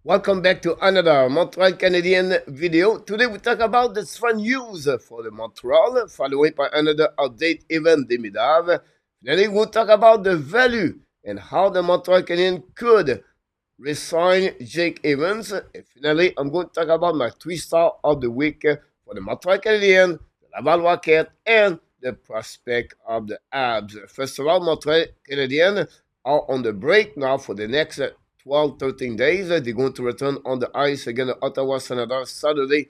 Welcome back to another Montreal Canadian video. Today we talk about the strong news for the Montreal, followed by another update event Demidov. Finally, we'll talk about the value and how the Montreal Canadiens could resign Jake Evans. And finally, I'm going to talk about my 3-star of the week for the Montreal Canadiens, the Laval Rocket, and the prospect of the Habs. First of all, Montreal Canadiens are on the break now for the next 12, 13 days. They're going to return on the ice against the Ottawa Senators Saturday,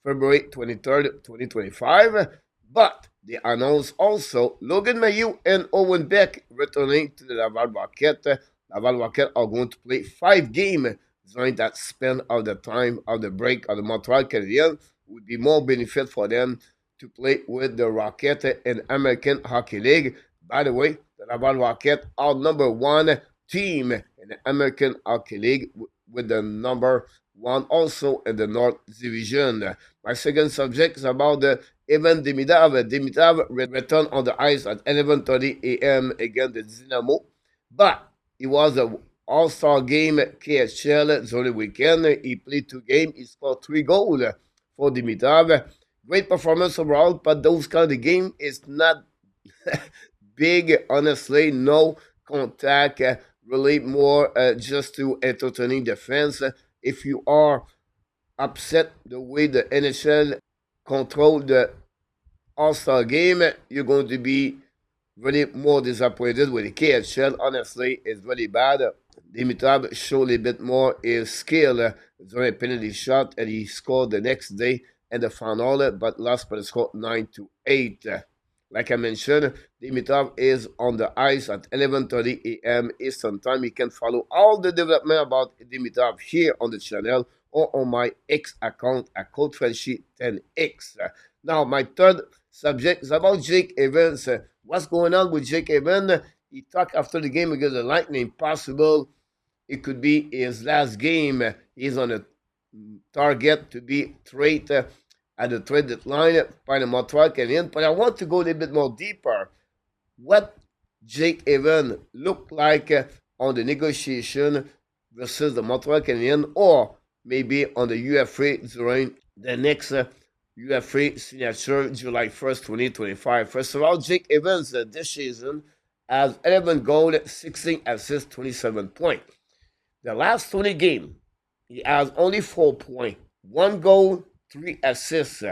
February 23rd, 2025. But they announced also Logan Mailloux and Owen Beck returning to the Laval Rocket. Laval Rocket are going to play 5 games during that span of the time of the break of the Montreal Canadiens. Would be more benefit for them to play with the Rocket in American Hockey League. By the way, the Laval Rocket are number 1 team in the American Hockey League with the number 1 also in the North Division. My second subject is about the event Demidov. Demidov returned on the ice at 11:30 a.m. against the Dynamo, but it was an all-star game KHL during the weekend. He played 2 games. He scored 3 goals for Demidov. Great performance overall, but those kind of game is not big, honestly. No contact, really more just to entertaining the fans. If you are upset the way the NHL control the All-Star game, you're going to be really more disappointed with the KHL. Honestly, it's really bad. Demidov showed a bit more his skill during a penalty shot, and he scored the next day in the final, but lost by the score 9-8. Like I mentioned, Demidov is on the ice at 11:30 a.m. Eastern Time. You can follow all the development about Demidov here on the channel or on my X account at CodeFrenchie10X. Now, my third subject is about Jake Evans. What's going on with Jake Evans? He talked after the game against the Lightning. Possible it could be his last game. He's on a target to be traded at the trade deadline by the Montreal Canadiens. But I want to go a little bit more deeper. What Jake Evans looked like on the negotiation versus the Montreal Canadiens, or maybe on the UFA during the next UFA signature July 1st, 2025. First of all, Jake Evans this season has 11 goals, 16 assists, 27 points. The last 20 games, he has only 4 points, 1 goal, 3 assists.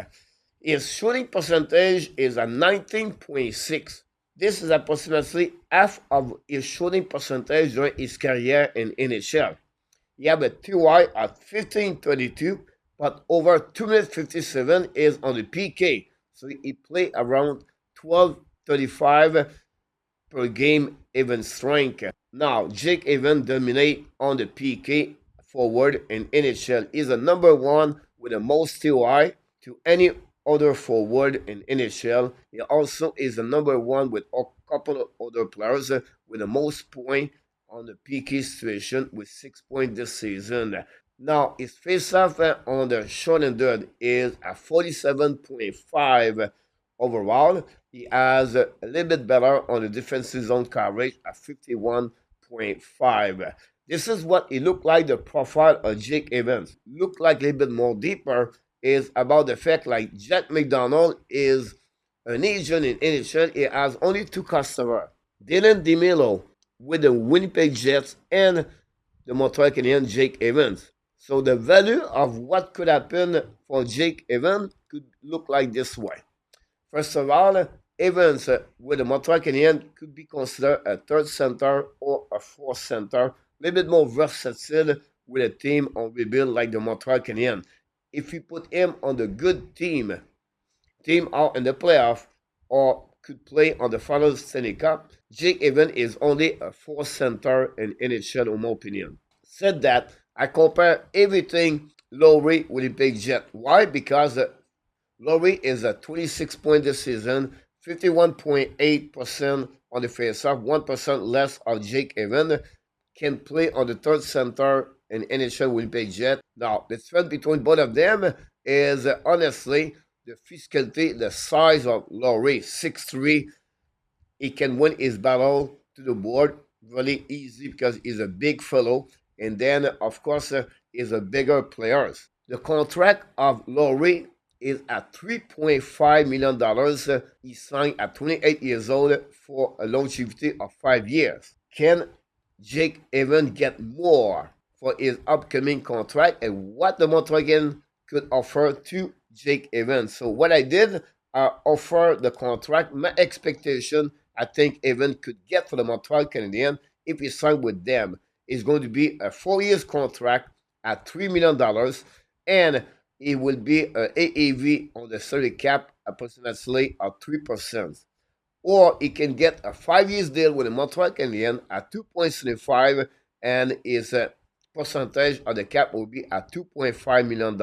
His shooting percentage is at 19.6. This is approximately half of his shooting percentage during his career in NHL. He have a TY at 15.32, but over 257 is on the PK. So he play around 12.35 per game even strength. Now, Jake Evans dominate on the PK forward in NHL. He's the number 1 with the most TOI to any other forward in NHL. He also is the number 1 with a couple of other players with the most points on the PK situation with 6 points this season. Now, his face-off on the short and dirt is at 47.5 overall. He has a little bit better on the defensive zone coverage at 51.5. This is what it looked like, the profile of Jake Evans. Look like a little bit more deeper is about the fact like Jack McDonald is an agent in NHL. He has only 2 customers. Dylan DeMelo with the Winnipeg Jets and the Montreal Canadiens, Jake Evans. So the value of what could happen for Jake Evans could look like this way. First of all, Evans with the Montreal Canadiens could be considered a 3rd center or a 4th center, a little bit more versatile with a team on rebuild like the Montreal Canadiens. If you put him on the good team out in the playoff, or could play on the final Stanley Cup, Jake Evans is only a 4th center in NHL, in my opinion. Said that, I compare everything Lowry with the Big Jet. Why? Because Lowry is at 26 points this season, 51.8% on the faceoff, 1% less of Jake Evans. Can play on the 3rd center in NHL Winnipeg Jet. Now, the threat between both of them is honestly the physicality, the size of Lowry, 6'3". He can win his battle to the board really easy because he's a big fellow and then, of course, is a bigger players. The contract of Laurie is at $3.5 million. He signed at 28 years old for a longevity of 5 years. Can Jake Evans get more for his upcoming contract, and what the Montreal Canadiens could offer to Jake Evans? So what I did, I offer the contract. My expectation, I think Evans could get for the Montreal Canadiens if he signed with them, is going to be a 4 year contract at $3 million, and it will be an AAV on the salary cap approximately of 3%. Or he can get a 5 year deal with the Montreal Canadiens at 2.75, and his percentage of the cap will be at $2.5 million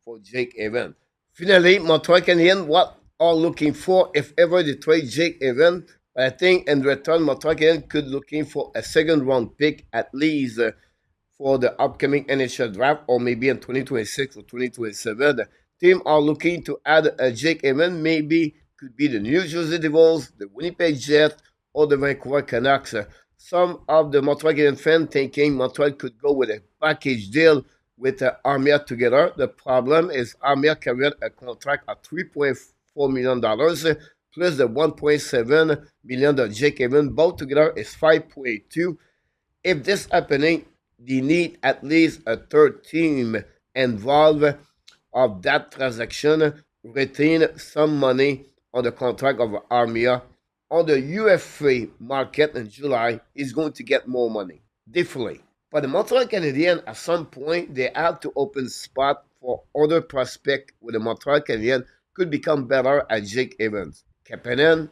for Jake Evans. Finally, Montreal Canadiens, what are looking for if ever they trade Jake Evans? I think in return, Montreal Canadiens could looking for a second round pick at least for the upcoming NHL draft, or maybe in 2026 or 2027. The team are looking to add a Jake Evans, maybe could be the New Jersey Devils, the Winnipeg Jets, or the Vancouver Canucks. Some of the Montreal Canadiens fans thinking Montreal could go with a package deal with Armia together. The problem is Armia carried a contract of $3.4 million plus the $1.7 million that Jake Evans. Both together is $5.2. If this happening, they need at least a third team involved of that transaction, retain some money on the contract of Armia. On the UFA market in July, is going to get more money, definitely. But the Montreal Canadiens, at some point, they have to open spot for other prospects with the Montreal Canadiens could become better at Jake Evans. Kapanen,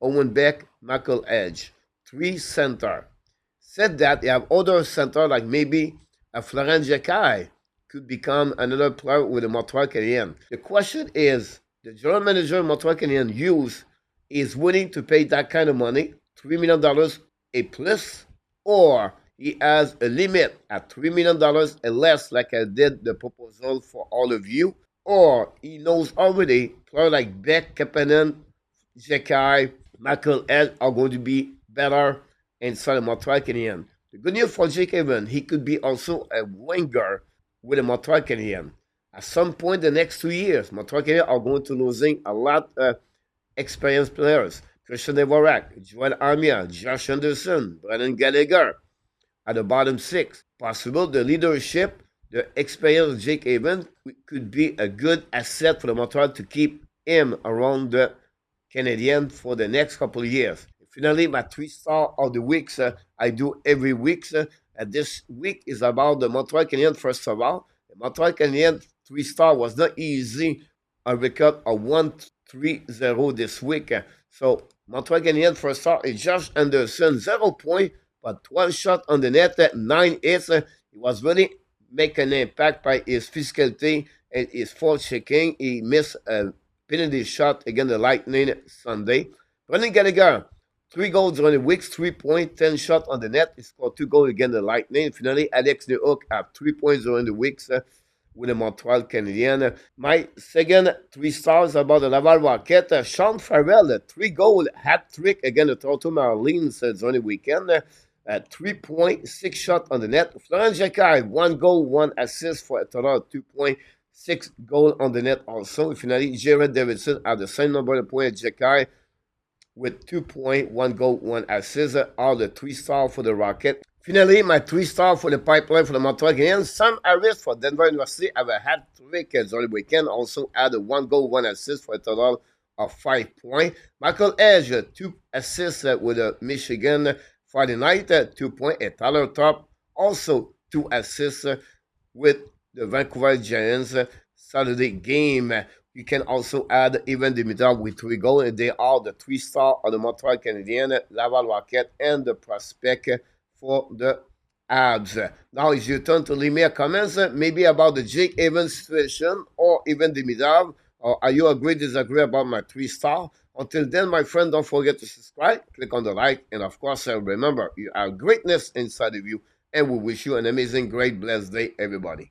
Owen Beck, Michael Edge. 3 center. Said that they have other center like maybe a Florent Jekai could become another player with the Montreal Canadiens. The question is, the general manager of Montreal Canadiens Hughes is willing to pay that kind of money, $3 million a plus, or he has a limit at $3 million and less, like I did the proposal for all of you, or he knows already players like Beck, Kapanen, Jekai, Michael Edge are going to be better inside the Montreal Canadiens. The good news for Jake Evans, he could be also a winger with the Montreal Canadiens. At some point the next 2 years, Montreal Canadiens are going to losing a lot of experienced players. Christian Dvorak, Joel Armia, Josh Anderson, Brendan Gallagher at the bottom 6. Possible the leadership, the experience of Jake Evans could be a good asset for the Montreal to keep him around the Canadiens for the next couple of years. Finally, my 3-star of the weeks I do every week. This week is about the Montreal Canadiens. First of all, the Montreal Canadiens 3-star was not easy. A record of 1-3-0 this week. So Montreal Canadiens first star is Josh Anderson, 0 point, but 12 shots on the net, 9 hits. He was really making an impact by his physicality and his force checking. He missed a penalty shot against the Lightning Sunday. Brendan Gallagher, 3 goals during the weeks, 3 points, 10 shots on the net. He scored 2 goals against the Lightning. Finally, Alex Newhook had 3 points during the weeks with the Montreal Canadiens. My second 3 stars about the Laval Rocket, Sean Farrell, 3 goal hat-trick against the Toronto Marlies during the weekend. 3 points, 6 shots on the net. Florent Jekai, 1 goal, 1 assist for a total of 2.6 goals on the net also. Finally, Jared Davidson had the same number of points as Jekai, with 2 points, 1 goal, 1 assist, all the 3 stars for the Rocket. Finally, my 3 stars for the pipeline for the Montreal Canadiens. Sam Harris for Denver University have a hat-trick during the weekend. Also had a 1 goal, 1 assist for a total of 5 points. Michael Edge, 2 assists with Michigan Friday night, 2 points. And Tyler Top, also 2 assists with the Vancouver Giants Saturday game. You can also add even Demidov with 3 goals. And they are the 3 stars of the Montreal Canadiens, Laval Rocket, and the prospect for the Habs. Now it's your turn to leave me a comment, maybe about the Jake Evans situation, or even Demidov, or are you agree, disagree about my 3 stars? Until then, my friend, don't forget to subscribe, click on the like, and of course, remember, you have greatness inside of you, and we wish you an amazing, great, blessed day, everybody.